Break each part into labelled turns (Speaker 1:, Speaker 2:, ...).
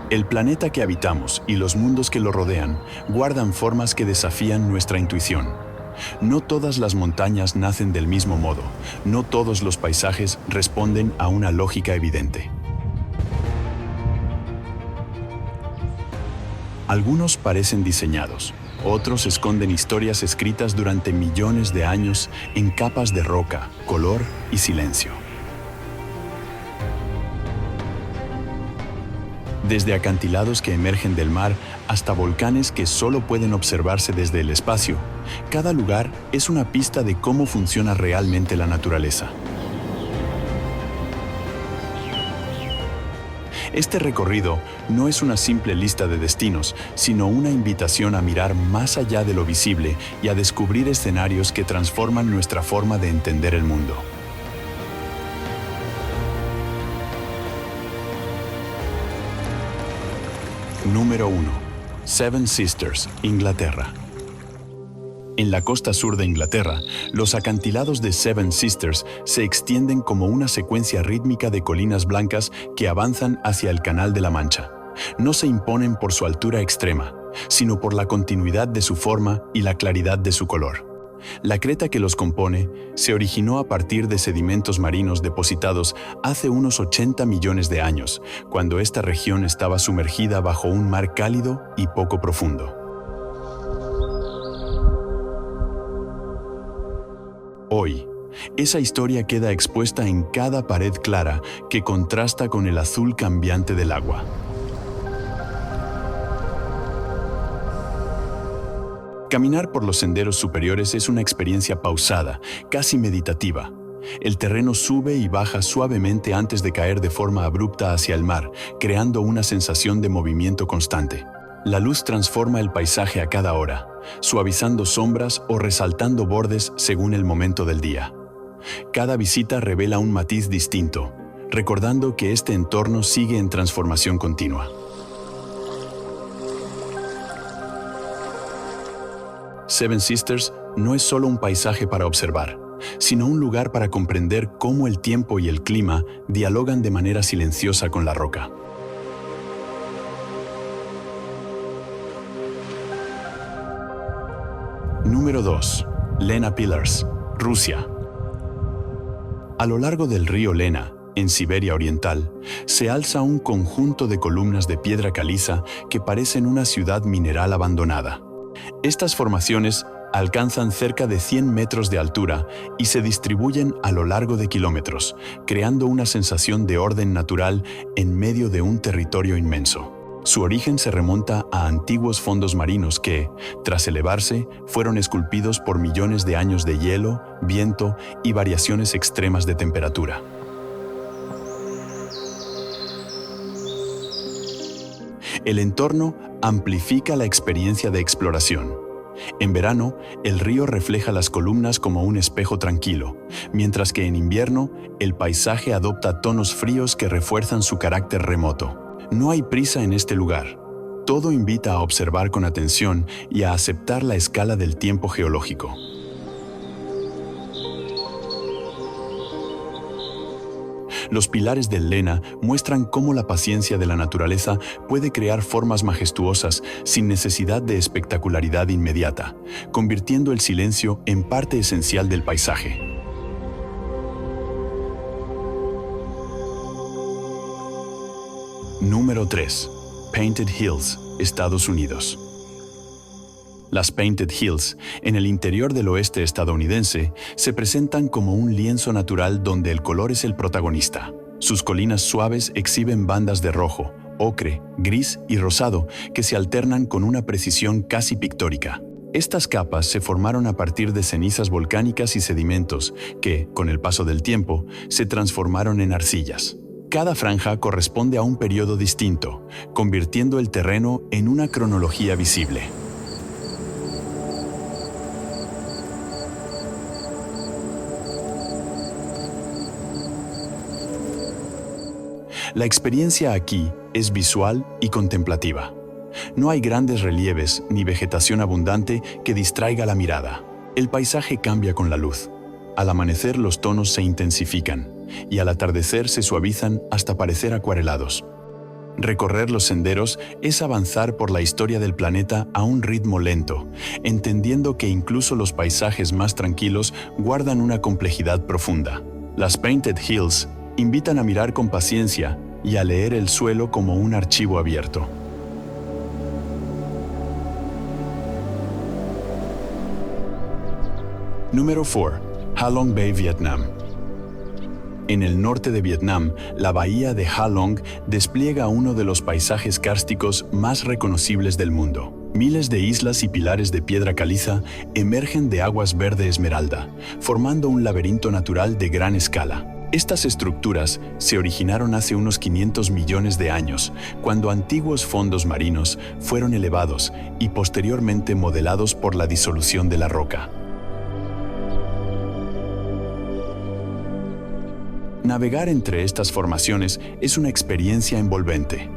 Speaker 1: El planeta que habitamos y los mundos que lo rodean guardan formas que desafían nuestra intuición. No todas las montañas nacen del mismo modo, no todos los paisajes responden a una lógica evidente. Algunos parecen diseñados, otros esconden historias escritas durante millones de años en capas de roca, color y silencio. Desde acantilados que emergen del mar hasta volcanes que solo pueden observarse desde el espacio, cada lugar es una pista de cómo funciona realmente la naturaleza. Este recorrido no es una simple lista de destinos, sino una invitación a mirar más allá de lo visible y a descubrir escenarios que transforman nuestra forma de entender el mundo. Número 1. Seven Sisters, Inglaterra. En la costa sur de Inglaterra, los acantilados de Seven Sisters se extienden como una secuencia rítmica de colinas blancas que avanzan hacia el Canal de la Mancha. No se imponen por su altura extrema, sino por la continuidad de su forma y la claridad de su color. La creta que los compone se originó a partir de sedimentos marinos depositados hace unos 80 millones de años, cuando esta región estaba sumergida bajo un mar cálido y poco profundo. Hoy, esa historia queda expuesta en cada pared clara que contrasta con el azul cambiante del agua. Caminar por los senderos superiores es una experiencia pausada, casi meditativa. El terreno sube y baja suavemente antes de caer de forma abrupta hacia el mar, creando una sensación de movimiento constante. La luz transforma el paisaje a cada hora, suavizando sombras o resaltando bordes según el momento del día. Cada visita revela un matiz distinto, recordando que este entorno sigue en transformación continua. Seven Sisters no es solo un paisaje para observar, sino un lugar para comprender cómo el tiempo y el clima dialogan de manera silenciosa con la roca. Número 2. Lena Pillars, Rusia. A lo largo del río Lena, en Siberia Oriental, se alza un conjunto de columnas de piedra caliza que parecen una ciudad mineral abandonada. Estas formaciones alcanzan cerca de 100 metros de altura y se distribuyen a lo largo de kilómetros, creando una sensación de orden natural en medio de un territorio inmenso. Su origen se remonta a antiguos fondos marinos que, tras elevarse, fueron esculpidos por millones de años de hielo, viento y variaciones extremas de temperatura. El entorno amplifica la experiencia de exploración. En verano, el río refleja las columnas como un espejo tranquilo, mientras que en invierno, el paisaje adopta tonos fríos que refuerzan su carácter remoto. No hay prisa en este lugar. Todo invita a observar con atención y a aceptar la escala del tiempo geológico. Los pilares del Lena muestran cómo la paciencia de la naturaleza puede crear formas majestuosas sin necesidad de espectacularidad inmediata, convirtiendo el silencio en parte esencial del paisaje. Número 3. Painted Hills, Estados Unidos. Las Painted Hills, en el interior del oeste estadounidense, se presentan como un lienzo natural donde el color es el protagonista. Sus colinas suaves exhiben bandas de rojo, ocre, gris y rosado que se alternan con una precisión casi pictórica. Estas capas se formaron a partir de cenizas volcánicas y sedimentos que, con el paso del tiempo, se transformaron en arcillas. Cada franja corresponde a un periodo distinto, convirtiendo el terreno en una cronología visible. La experiencia aquí es visual y contemplativa. No hay grandes relieves ni vegetación abundante que distraiga la mirada. El paisaje cambia con la luz. Al amanecer los tonos se intensifican y al atardecer se suavizan hasta parecer acuarelados. Recorrer los senderos es avanzar por la historia del planeta a un ritmo lento, entendiendo que incluso los paisajes más tranquilos guardan una complejidad profunda. Las Painted Hills invitan a mirar con paciencia y a leer el suelo como un archivo abierto. Número 4. Ha Long Bay, Vietnam. En el norte de Vietnam, la bahía de Ha Long despliega uno de los paisajes kársticos más reconocibles del mundo. Miles de islas y pilares de piedra caliza emergen de aguas verde esmeralda, formando un laberinto natural de gran escala. Estas estructuras se originaron hace unos 500 millones de años, cuando antiguos fondos marinos fueron elevados y posteriormente modelados por la disolución de la roca. Navegar entre estas formaciones es una experiencia envolvente.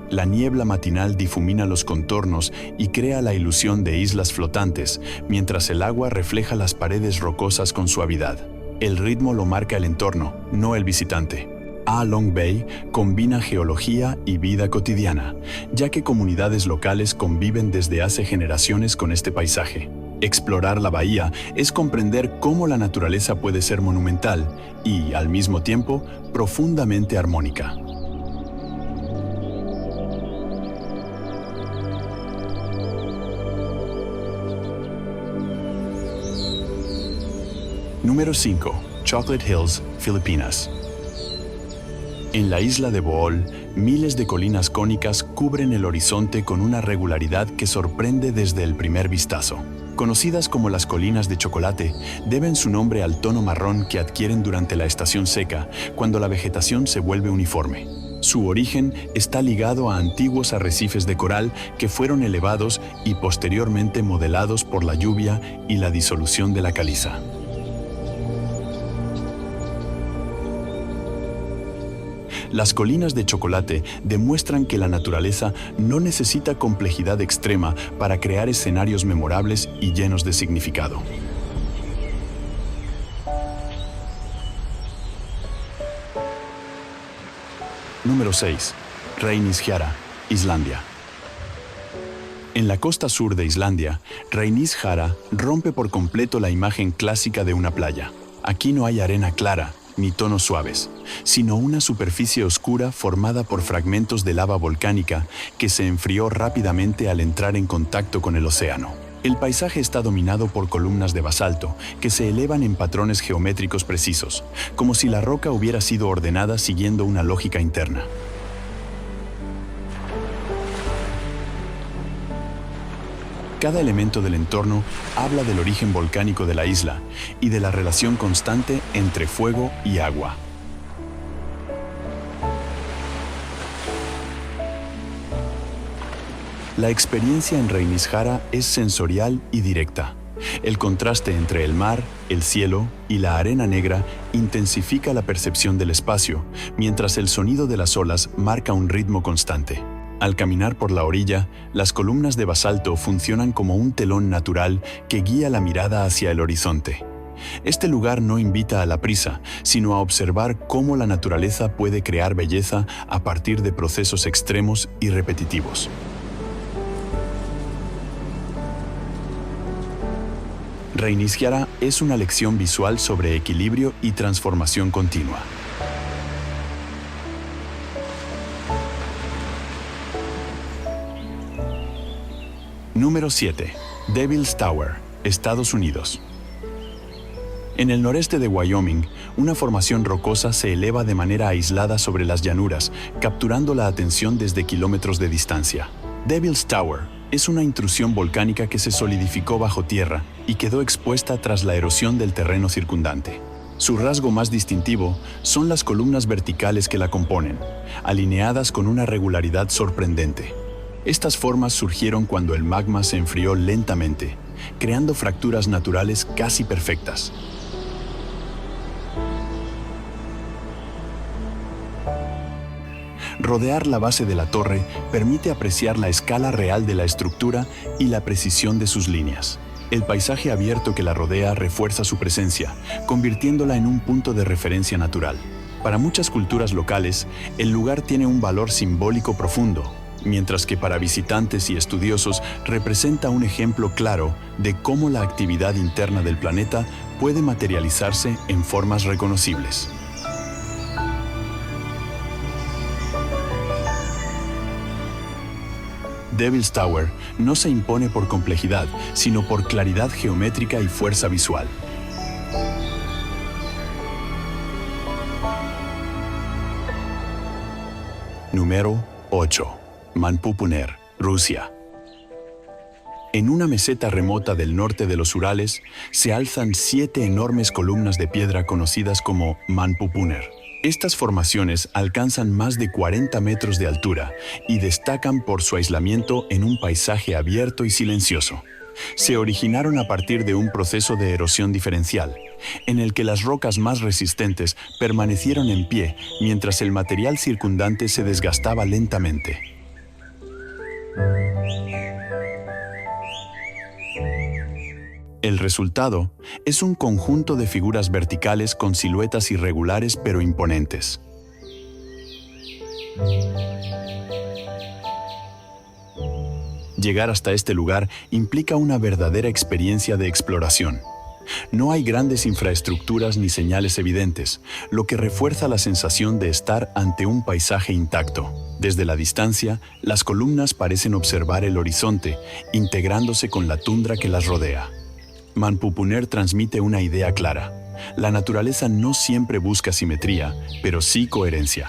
Speaker 1: La niebla matinal difumina los contornos y crea la ilusión de islas flotantes, mientras el agua refleja las paredes rocosas con suavidad. El ritmo lo marca el entorno, no el visitante. Ha Long Bay combina geología y vida cotidiana, ya que comunidades locales conviven desde hace generaciones con este paisaje. Explorar la bahía es comprender cómo la naturaleza puede ser monumental y, al mismo tiempo, profundamente armónica. Número 5. Chocolate Hills, Filipinas. En la isla de Bohol, miles de colinas cónicas cubren el horizonte con una regularidad que sorprende desde el primer vistazo. Conocidas como las colinas de chocolate, deben su nombre al tono marrón que adquieren durante la estación seca, cuando la vegetación se vuelve uniforme. Su origen está ligado a antiguos arrecifes de coral que fueron elevados y posteriormente modelados por la lluvia y la disolución de la caliza. Las colinas de chocolate demuestran que la naturaleza no necesita complejidad extrema para crear escenarios memorables y llenos de significado. Número 6. Reynisfjara, Islandia. En la costa sur de Islandia, Reynisfjara rompe por completo la imagen clásica de una playa. Aquí no hay arena clara ni tonos suaves, sino una superficie oscura formada por fragmentos de lava volcánica que se enfrió rápidamente al entrar en contacto con el océano. El paisaje está dominado por columnas de basalto que se elevan en patrones geométricos precisos, como si la roca hubiera sido ordenada siguiendo una lógica interna. Cada elemento del entorno habla del origen volcánico de la isla y de la relación constante entre fuego y agua. La experiencia en Reynisfjara es sensorial y directa. El contraste entre el mar, el cielo y la arena negra intensifica la percepción del espacio, mientras el sonido de las olas marca un ritmo constante. Al caminar por la orilla, las columnas de basalto funcionan como un telón natural que guía la mirada hacia el horizonte. Este lugar no invita a la prisa, sino a observar cómo la naturaleza puede crear belleza a partir de procesos extremos y repetitivos. Reynisfjara es una lección visual sobre equilibrio y transformación continua. Número 7. Devil's Tower, Estados Unidos. En el noreste de Wyoming, una formación rocosa se eleva de manera aislada sobre las llanuras, capturando la atención desde kilómetros de distancia. Devil's Tower es una intrusión volcánica que se solidificó bajo tierra y quedó expuesta tras la erosión del terreno circundante. Su rasgo más distintivo son las columnas verticales que la componen, alineadas con una regularidad sorprendente. Estas formas surgieron cuando el magma se enfrió lentamente, creando fracturas naturales casi perfectas. Rodear la base de la torre permite apreciar la escala real de la estructura y la precisión de sus líneas. El paisaje abierto que la rodea refuerza su presencia, convirtiéndola en un punto de referencia natural. Para muchas culturas locales, el lugar tiene un valor simbólico profundo, mientras que para visitantes y estudiosos representa un ejemplo claro de cómo la actividad interna del planeta puede materializarse en formas reconocibles. Devil's Tower no se impone por complejidad, sino por claridad geométrica y fuerza visual. Número 8. Manpupuner, Rusia. En una meseta remota del norte de los Urales se alzan 7 enormes columnas de piedra conocidas como Manpupuner. Estas formaciones alcanzan más de 40 metros de altura y destacan por su aislamiento en un paisaje abierto y silencioso. Se originaron a partir de un proceso de erosión diferencial, en el que las rocas más resistentes permanecieron en pie mientras el material circundante se desgastaba lentamente. El resultado es un conjunto de figuras verticales con siluetas irregulares pero imponentes. Llegar hasta este lugar implica una verdadera experiencia de exploración. No hay grandes infraestructuras ni señales evidentes, lo que refuerza la sensación de estar ante un paisaje intacto. Desde la distancia, las columnas parecen observar el horizonte, integrándose con la tundra que las rodea. Manpupuner transmite una idea clara. La naturaleza no siempre busca simetría, pero sí coherencia.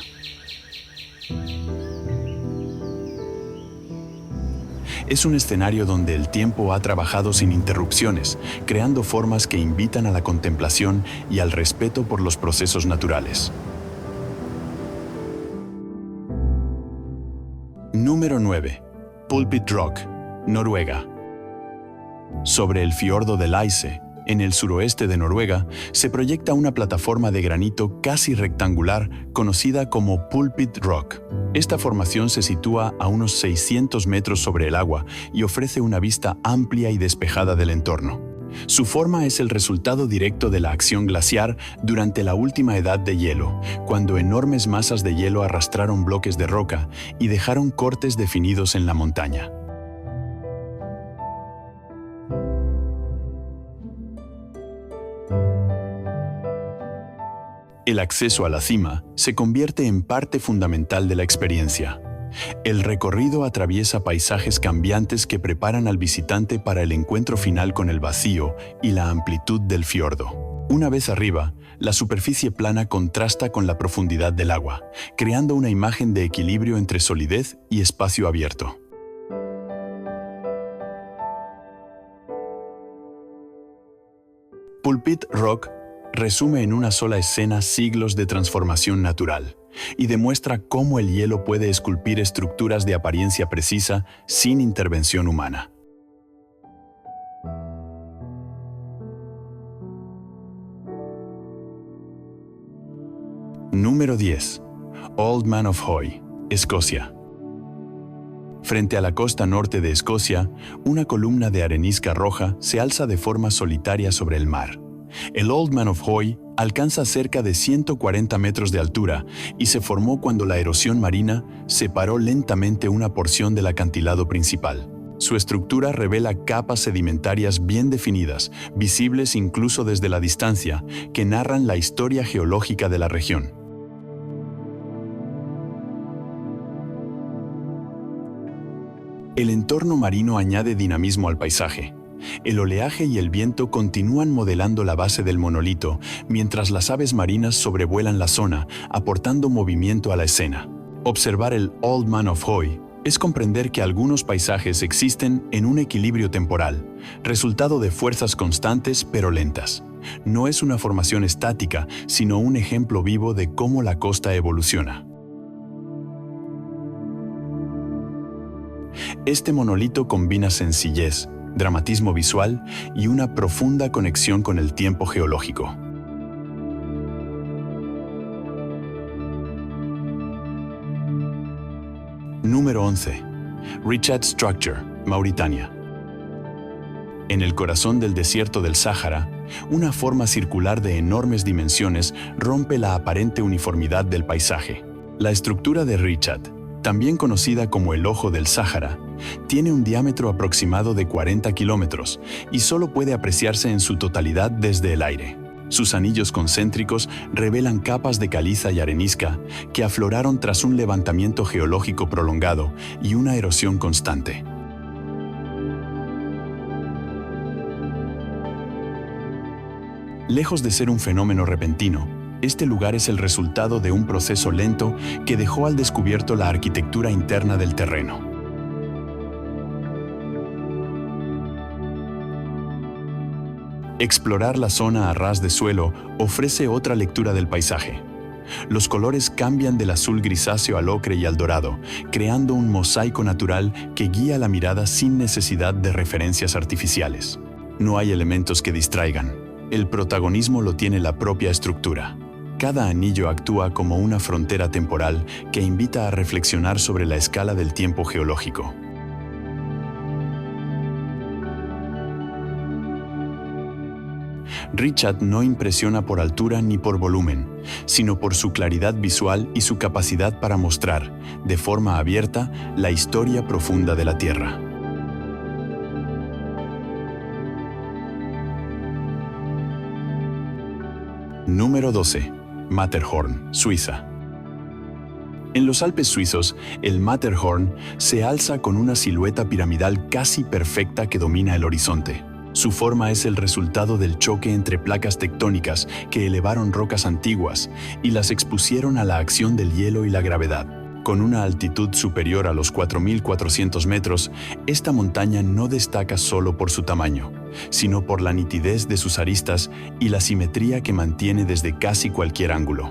Speaker 1: Es un escenario donde el tiempo ha trabajado sin interrupciones, creando formas que invitan a la contemplación y al respeto por los procesos naturales. Número 9. Pulpit Rock, Noruega. Sobre el fiordo del Ice, en el suroeste de Noruega, se proyecta una plataforma de granito casi rectangular conocida como Pulpit Rock. Esta formación se sitúa a unos 600 metros sobre el agua y ofrece una vista amplia y despejada del entorno. Su forma es el resultado directo de la acción glaciar durante la última edad de hielo, cuando enormes masas de hielo arrastraron bloques de roca y dejaron cortes definidos en la montaña. El acceso a la cima se convierte en parte fundamental de la experiencia. El recorrido atraviesa paisajes cambiantes que preparan al visitante para el encuentro final con el vacío y la amplitud del fiordo. Una vez arriba, la superficie plana contrasta con la profundidad del agua, creando una imagen de equilibrio entre solidez y espacio abierto. Pulpit Rock resume en una sola escena siglos de transformación natural y demuestra cómo el hielo puede esculpir estructuras de apariencia precisa sin intervención humana. Número 10. Old Man of Hoy, Escocia. Frente a la costa norte de Escocia, una columna de arenisca roja se alza de forma solitaria sobre el mar. El Old Man of Hoy alcanza cerca de 140 metros de altura y se formó cuando la erosión marina separó lentamente una porción del acantilado principal. Su estructura revela capas sedimentarias bien definidas, visibles incluso desde la distancia, que narran la historia geológica de la región. El entorno marino añade dinamismo al paisaje. El oleaje y el viento continúan modelando la base del monolito, mientras las aves marinas sobrevuelan la zona, aportando movimiento a la escena. Observar el Old Man of Hoy es comprender que algunos paisajes existen en un equilibrio temporal, resultado de fuerzas constantes pero lentas. No es una formación estática, sino un ejemplo vivo de cómo la costa evoluciona. Este monolito combina sencillez, dramatismo visual y una profunda conexión con el tiempo geológico. Número 11. Richat Structure, Mauritania. En el corazón del desierto del Sáhara, Una forma circular de enormes dimensiones rompe la aparente uniformidad del paisaje. La estructura de Richat, también conocida como el Ojo del Sáhara, tiene un diámetro aproximado de 40 kilómetros y solo puede apreciarse en su totalidad desde el aire. Sus anillos concéntricos revelan capas de caliza y arenisca que afloraron tras un levantamiento geológico prolongado y una erosión constante. Lejos de ser un fenómeno repentino, este lugar es el resultado de un proceso lento que dejó al descubierto la arquitectura interna del terreno. Explorar la zona a ras de suelo ofrece otra lectura del paisaje. Los colores cambian del azul grisáceo al ocre y al dorado, creando un mosaico natural que guía la mirada sin necesidad de referencias artificiales. No hay elementos que distraigan. El protagonismo lo tiene la propia estructura. Cada anillo actúa como una frontera temporal que invita a reflexionar sobre la escala del tiempo geológico. Richat no impresiona por altura ni por volumen, sino por su claridad visual y su capacidad para mostrar, de forma abierta, la historia profunda de la Tierra. Número 12. Matterhorn, Suiza. En los Alpes suizos, el Matterhorn se alza con una silueta piramidal casi perfecta que domina el horizonte. Su forma es el resultado del choque entre placas tectónicas que elevaron rocas antiguas y las expusieron a la acción del hielo y la gravedad. Con una altitud superior a los 4.400 metros, esta montaña no destaca solo por su tamaño, sino por la nitidez de sus aristas y la simetría que mantiene desde casi cualquier ángulo.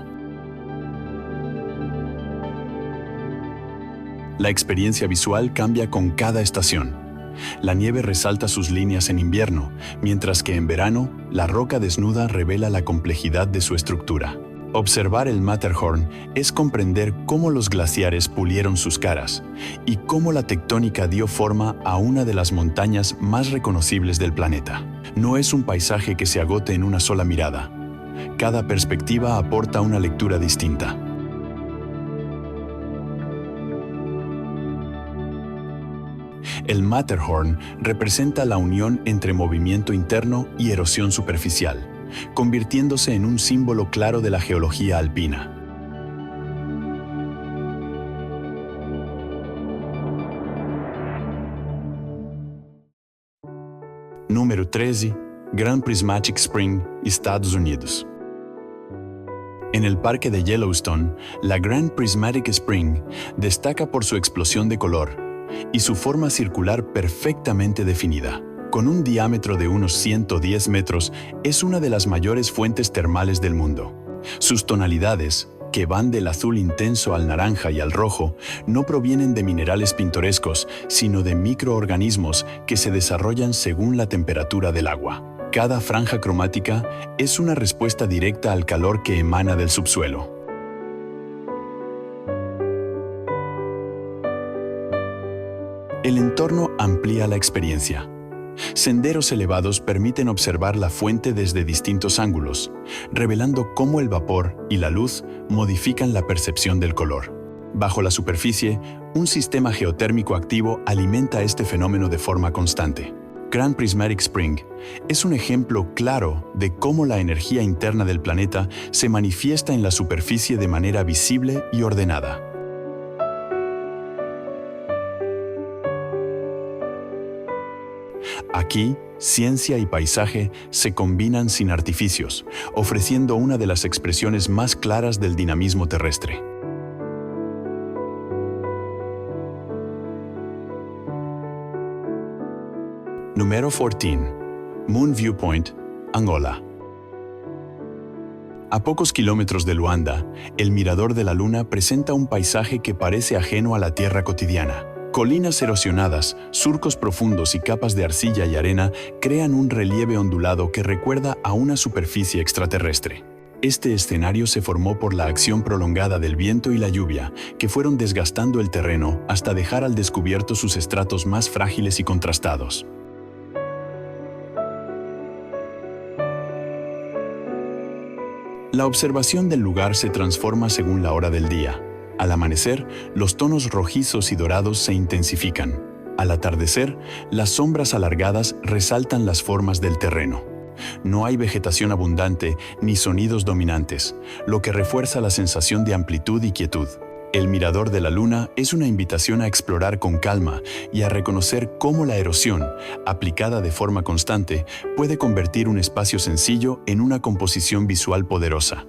Speaker 1: La experiencia visual cambia con cada estación. La nieve resalta sus líneas en invierno, mientras que en verano, la roca desnuda revela la complejidad de su estructura. Observar el Matterhorn es comprender cómo los glaciares pulieron sus caras y cómo la tectónica dio forma a una de las montañas más reconocibles del planeta. No es un paisaje que se agote en una sola mirada. Cada perspectiva aporta una lectura distinta. El Matterhorn representa la unión entre movimiento interno y erosión superficial, convirtiéndose en un símbolo claro de la geología alpina. Número 13. Grand Prismatic Spring, Estados Unidos. En el parque de Yellowstone, la Grand Prismatic Spring destaca por su explosión de color y su forma circular perfectamente definida. Con un diámetro de unos 110 metros, es una de las mayores fuentes termales del mundo. Sus tonalidades, que van del azul intenso al naranja y al rojo, no provienen de minerales pintorescos, sino de microorganismos que se desarrollan según la temperatura del agua. Cada franja cromática es una respuesta directa al calor que emana del subsuelo. El entorno amplía la experiencia. Senderos elevados permiten observar la fuente desde distintos ángulos, revelando cómo el vapor y la luz modifican la percepción del color. Bajo la superficie, un sistema geotérmico activo alimenta este fenómeno de forma constante. Grand Prismatic Spring es un ejemplo claro de cómo la energía interna del planeta se manifiesta en la superficie de manera visible y ordenada. Aquí, ciencia y paisaje se combinan sin artificios, ofreciendo una de las expresiones más claras del dinamismo terrestre. Número 14. Moon Viewpoint, Angola. A pocos kilómetros de Luanda, el Mirador de la Luna presenta un paisaje que parece ajeno a la Tierra cotidiana. Colinas erosionadas, surcos profundos y capas de arcilla y arena crean un relieve ondulado que recuerda a una superficie extraterrestre. Este escenario se formó por la acción prolongada del viento y la lluvia, que fueron desgastando el terreno hasta dejar al descubierto sus estratos más frágiles y contrastados. La observación del lugar se transforma según la hora del día. Al amanecer, los tonos rojizos y dorados se intensifican. Al atardecer, las sombras alargadas resaltan las formas del terreno. No hay vegetación abundante ni sonidos dominantes, lo que refuerza la sensación de amplitud y quietud. El mirador de la luna es una invitación a explorar con calma y a reconocer cómo la erosión, aplicada de forma constante, puede convertir un espacio sencillo en una composición visual poderosa.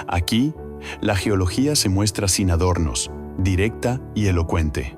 Speaker 1: Aquí, la geología se muestra sin adornos, directa y elocuente.